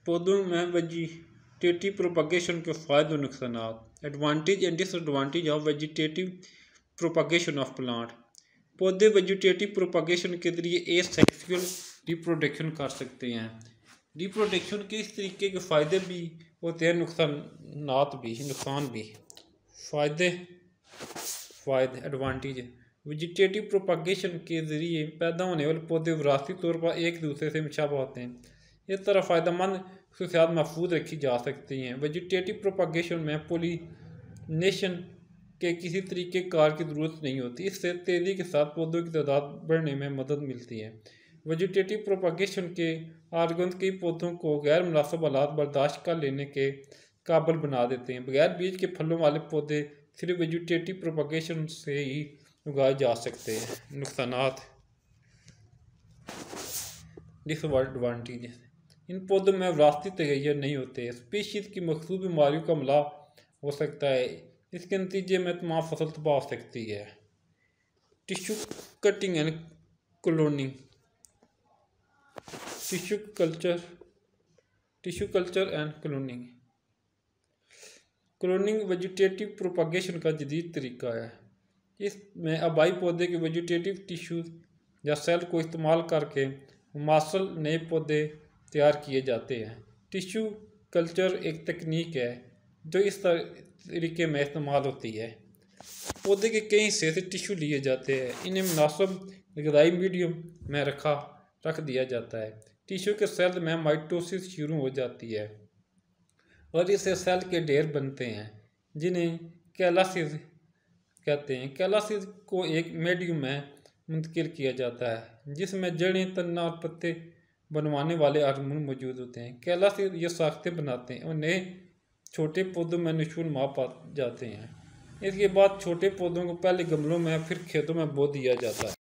पौधों में vegetative propagation के फ़ायदे और नुकसानात। Advantage and disadvantage of vegetative propagation of plant. पौधे वेजिटेटिव प्रोपगेशन के जरिए एसेक्सुअल रिप्रोडक्शन कर सकते हैं। रिप्रोडक्शन के इस तरीके के फ़ायदे भी होते हैं, नुकसान भी। फ़ायदे एडवांटेज। वेजिटेटिव प्रोपगेशन के ज़रिए पैदा होने वाले पौधे विरासती तौर पर एक दूसरे से मुशाबह होते हैं। इस तरह फ़ायदेमंद खसूसियात महफूज रखी जा सकती हैं। वेजिटेटिव प्रोपगेशन में पॉलिनेशन के किसी तरीके कार की ज़रूरत नहीं होती। इससे तेज़ी के साथ पौधों की तादाद बढ़ने में मदद मिलती है। वेजिटेटिव प्रोपगेशन के आर्गन्स कई पौधों को गैर मुनासिब हालात बर्दाश्त कर लेने के काबिल बना देते हैं। बगैर बीज के फलों वाले पौधे सिर्फ वेजिटेटिव प्रोपगेशन से ही उगाए जा सकते हैं। नुकसानात डिसएडवांटेज। इन पौधों में विरासती तगैयर नहीं होते। स्पीशीज़ की मखसूस बीमारियों का हमला हो सकता है। इसके नतीजे में तमाम फसल तबाह हो सकती है। Tissue cutting and cloning. Tissue culture and cloning. Cloning vegetative propagation का जदीद तरीका है। इसमें आबाई पौधे के वेजिटेटिव टिश्यूज़ या सेल को इस्तेमाल करके मुमासल नए पौधे तैयार किए जाते हैं। टिश्यू कल्चर एक तकनीक है जो इस तरीके में इस्तेमाल होती है। पौधे के कई हिस्से से टिश्यू लिए जाते हैं। इन्हें मुनासिब ग़िज़ाई मीडियम में रख दिया जाता है। टिश्यू के सेल में माइटोसिस शुरू हो जाती है और इससे सेल के ढेर बनते हैं जिन्हें कैलासिस कहते हैं। कैलासिस को एक मीडियम में मुंतकिल किया जाता है जिसमें जड़ें, तना और पत्ते बनवाने वाले हार्मोन मौजूद होते हैं। कैलासिस ये साख्तें बनाते हैं और नए छोटे पौधों में नशोनुमा पा जाते हैं। इसके बाद छोटे पौधों को पहले गमलों में फिर खेतों में बो दिया जाता है।